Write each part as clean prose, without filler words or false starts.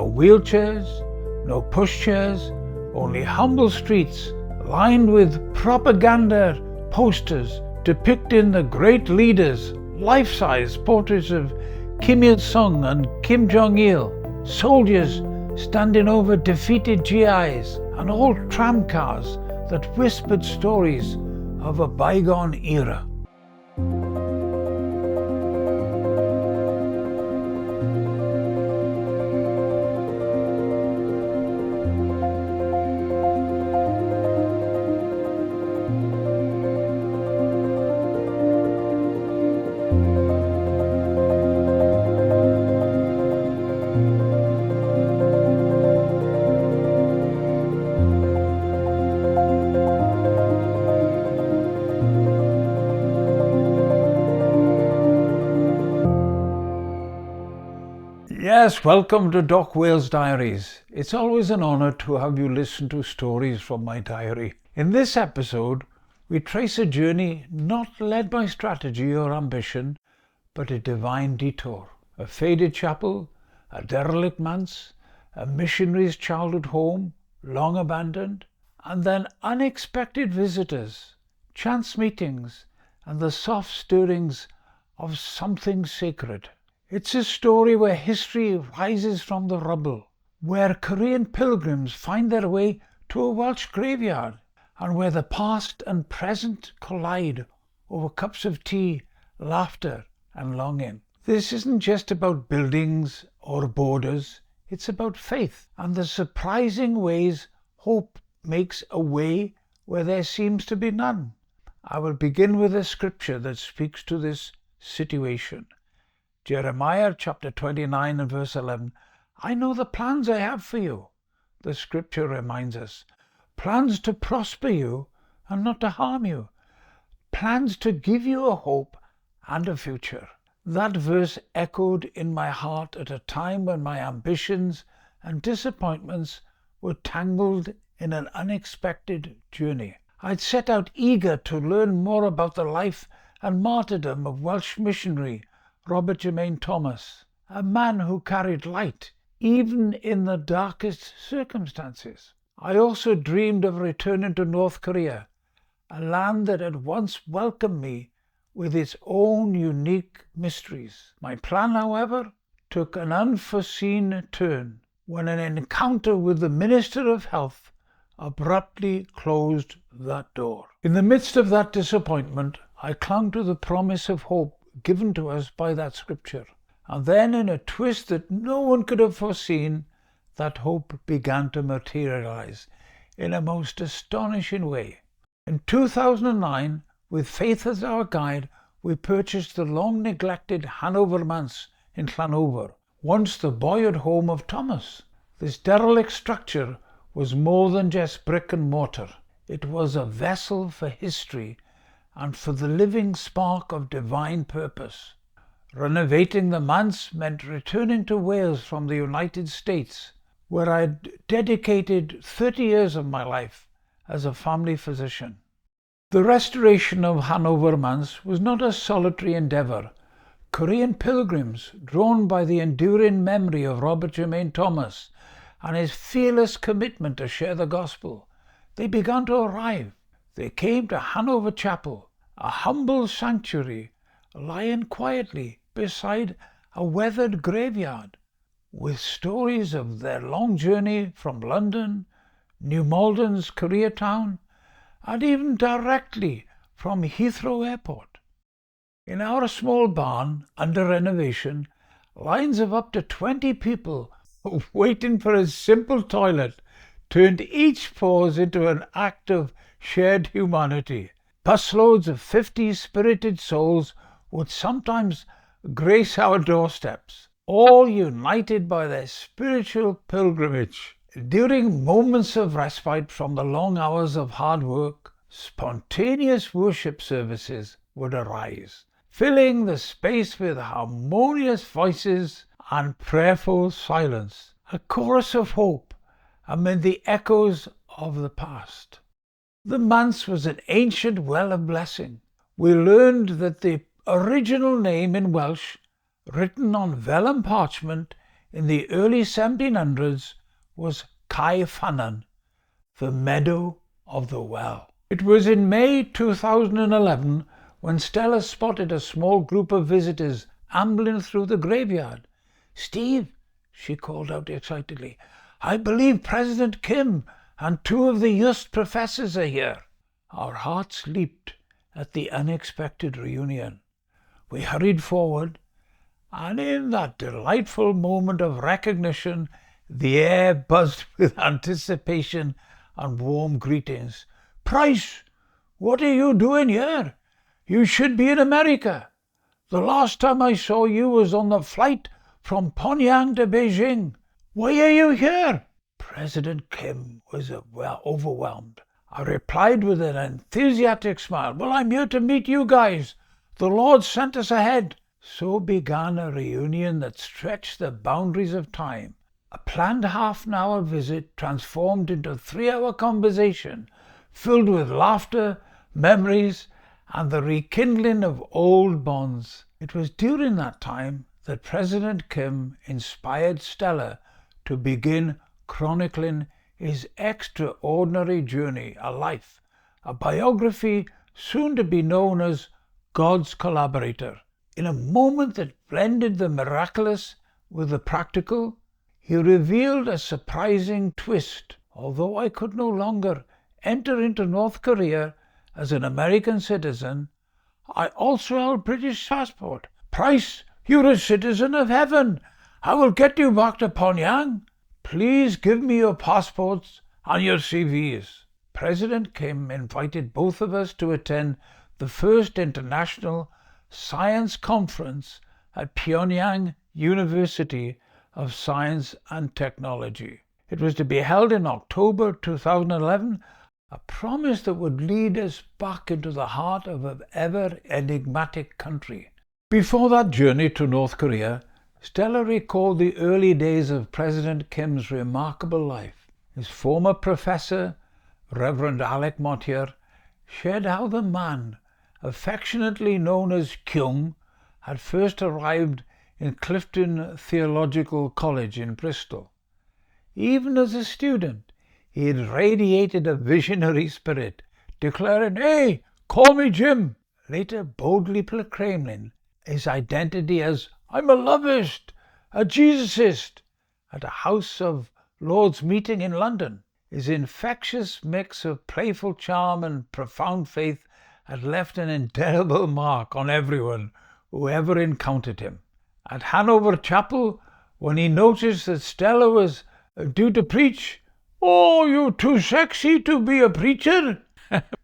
No wheelchairs, no pushchairs, only humble streets lined with propaganda posters depicting the great leaders, life-size portraits of Kim Il-sung and Kim Jong-il, soldiers standing over defeated GIs, and old tram cars that whispered stories of a bygone era. Yes, welcome to Doc Wales Diaries. It's always an honour to have you listen to stories from my diary. In this episode, we trace a journey not led by strategy or ambition, but a divine detour. A faded chapel, a derelict manse, a missionary's childhood home, long abandoned, and then unexpected visitors, chance meetings, and the soft stirrings of something sacred. It's a story where history rises from the rubble, where Korean pilgrims find their way to a Welsh graveyard, and where the past and present collide over cups of tea, laughter, and longing. This isn't just about buildings or borders, it's about faith and the surprising ways hope makes a way where there seems to be none. I will begin with a scripture that speaks to this situation. Jeremiah chapter 29 and verse 11. I know the plans I have for you. The scripture reminds us. Plans to prosper you and not to harm you. Plans to give you a hope and a future. That verse echoed in my heart at a time when my ambitions and disappointments were tangled in an unexpected journey. I'd set out eager to learn more about the life and martyrdom of Welsh missionary Robert Jermain Thomas, a man who carried light even in the darkest circumstances. I also dreamed of returning to North Korea, a land that had once welcomed me with its own unique mysteries. My plan, however, took an unforeseen turn when an encounter with the Minister of Health abruptly closed that door. In the midst of that disappointment, I clung to the promise of hope given to us by that scripture. And then, in a twist that no one could have foreseen, that hope began to materialize in a most astonishing way. In 2009, with faith as our guide, we purchased the long-neglected Hanover manse in Llanover, once the boyhood home of Thomas. This derelict structure was more than just brick and mortar. It was a vessel for history and for the living spark of divine purpose. Renovating the manse meant returning to Wales from the United States, where I'd dedicated 30 years of my life as a family physician. The restoration of Hanover manse was not a solitary endeavour. Korean pilgrims, drawn by the enduring memory of Robert Jermain Thomas and his fearless commitment to share the gospel, they began to arrive. They came to Hanover Chapel, a humble sanctuary lying quietly beside a weathered graveyard, with stories of their long journey from London, New Malden's Koreatown, and even directly from Heathrow Airport. In our small barn, under renovation, lines of up to 20 people waiting for a simple toilet turned each pause into an act of shared humanity. Busloads of 50 spirited souls would sometimes grace our doorsteps, all united by their spiritual pilgrimage. During moments of respite from the long hours of hard work, spontaneous worship services would arise, filling the space with harmonious voices and prayerful silence, a chorus of hope amid the echoes of the past. The manse was an ancient well of blessing. We learned that the original name in Welsh, written on vellum parchment in the early 1700s was Kai Fanan, the Meadow of the Well. It was in May 2011 when Stella spotted a small group of visitors ambling through the graveyard. "Steve," she called out excitedly, "I believe President Kim and two of the Just professors are here." Our hearts leaped at the unexpected reunion. We hurried forward, and in that delightful moment of recognition, the air buzzed with anticipation and warm greetings. "Price, what are you doing here? You should be in America. The last time I saw you was on the flight from Pyongyang to Beijing. Why are you here?" President Kim was overwhelmed. I replied with an enthusiastic smile, "Well, I'm here to meet you guys. The Lord sent us ahead." So began a reunion that stretched the boundaries of time. A planned half-an-hour visit transformed into a 3-hour conversation filled with laughter, memories, and the rekindling of old bonds. It was during that time that President Kim inspired Stella to begin chronicling his extraordinary journey, a life, a biography soon to be known as God's Collaborator. In a moment that blended the miraculous with the practical, he revealed a surprising twist. Although I could no longer enter into North Korea as an American citizen, I also held British passport. "Price, you're a citizen of heaven. I will get you back to Pyongyang. Please give me your passports and your CVs." President Kim invited both of us to attend the first international science conference at Pyongyang University of Science and Technology. It was to be held in October 2011, a promise that would lead us back into the heart of an ever enigmatic country. Before that journey to North Korea, Stella recalled the early days of President Kim's remarkable life. His former professor, Reverend Alec Mottier, shared how the man, affectionately known as Kyung, had first arrived in Clifton Theological College in Bristol. Even as a student, he had radiated a visionary spirit, declaring, "Hey, call me Jim," later boldly proclaiming his identity as "I'm a lovist, a Jesusist," at a House of Lords meeting in London. His infectious mix of playful charm and profound faith had left an indelible mark on everyone who ever encountered him. At Hanover Chapel, when he noticed that Stella was due to preach, "Oh, you're too sexy to be a preacher,"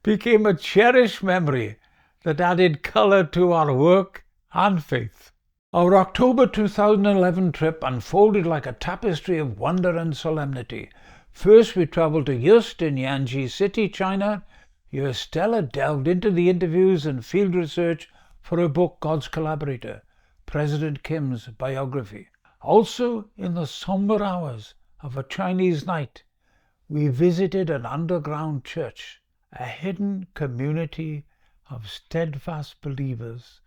became a cherished memory that added colour to our work and faith. Our October 2011 trip unfolded like a tapestry of wonder and solemnity. First, we travelled to Yust in Yanji City, China. Here Stella delved into the interviews and field research for her book God's Collaborator, President Kim's biography. Also, in the somber hours of a Chinese night, we visited an underground church, a hidden community of steadfast believers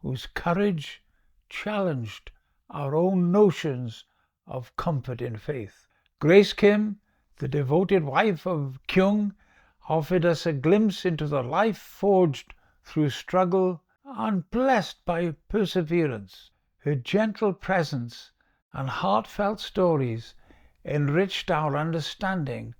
whose courage challenged our own notions of comfort in faith. Grace Kim, the devoted wife of Kyung, offered us a glimpse into the life forged through struggle and blessed by perseverance. Her gentle presence and heartfelt stories enriched our understanding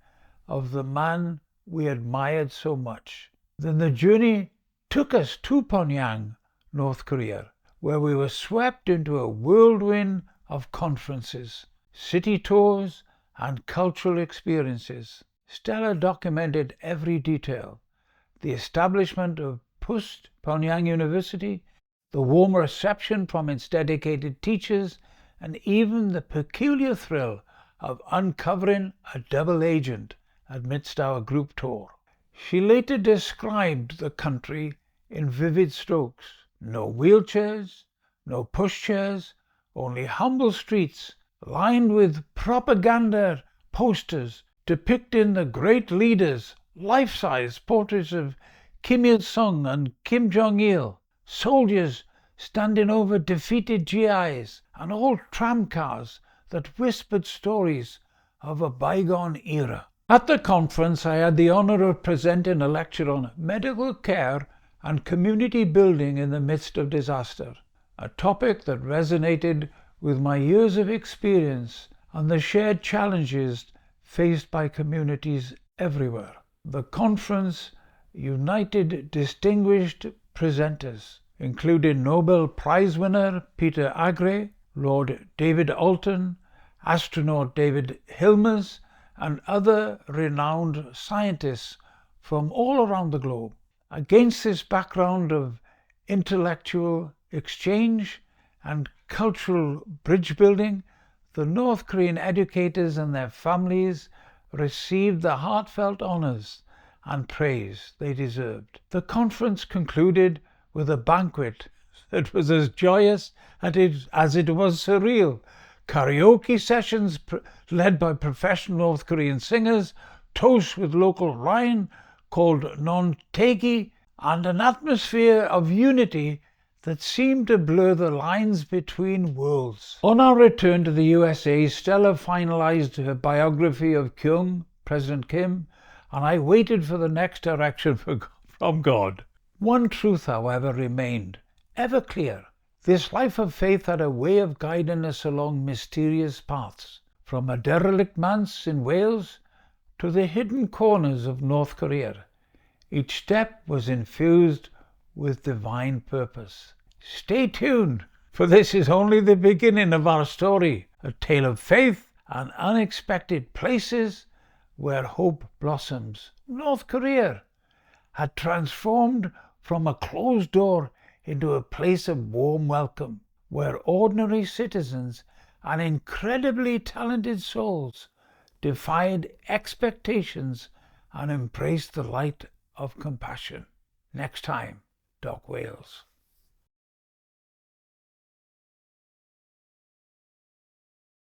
of the man we admired so much. Then the journey took us to Pyongyang, North Korea, where we were swept into a whirlwind of conferences, city tours, and cultural experiences. Stella documented every detail: the establishment of Pyongyang University, the warm reception from its dedicated teachers, and even the peculiar thrill of uncovering a double agent amidst our group tour. She later described the country in vivid strokes: no wheelchairs, no pushchairs, only humble streets lined with propaganda posters depicting the great leaders, life-size portraits of Kim Il-sung and Kim Jong-il, soldiers standing over defeated GIs, and old tramcars that whispered stories of a bygone era. At the conference, I had the honor of presenting a lecture on medical care and community building in the midst of disaster, a topic that resonated with my years of experience and the shared challenges faced by communities everywhere. The conference united distinguished presenters, including Nobel Prize winner Peter Agre, Lord David Alton, astronaut David Hilmers, and other renowned scientists from all around the globe. Against this background of intellectual exchange and cultural bridge building, the North Korean educators and their families received the heartfelt honors and praise they deserved. The conference concluded with a banquet that was as joyous as it was surreal. Karaoke sessions led by professional North Korean singers, toasts with local wine called nontegi, and an atmosphere of unity that seemed to blur the lines between worlds. On our return to the USA, Stella finalized her biography of President Kim, and I waited for the next direction from God. One truth, however, remained ever clear. This life of faith had a way of guiding us along mysterious paths, from a derelict manse in Wales to the hidden corners of North Korea. Each step was infused with divine purpose. Stay tuned, for this is only the beginning of our story, a tale of faith and unexpected places where hope blossoms. North Korea had transformed from a closed door into a place of warm welcome, where ordinary citizens and incredibly talented souls defied expectations and embraced the light of compassion. Next time, Doc Wales.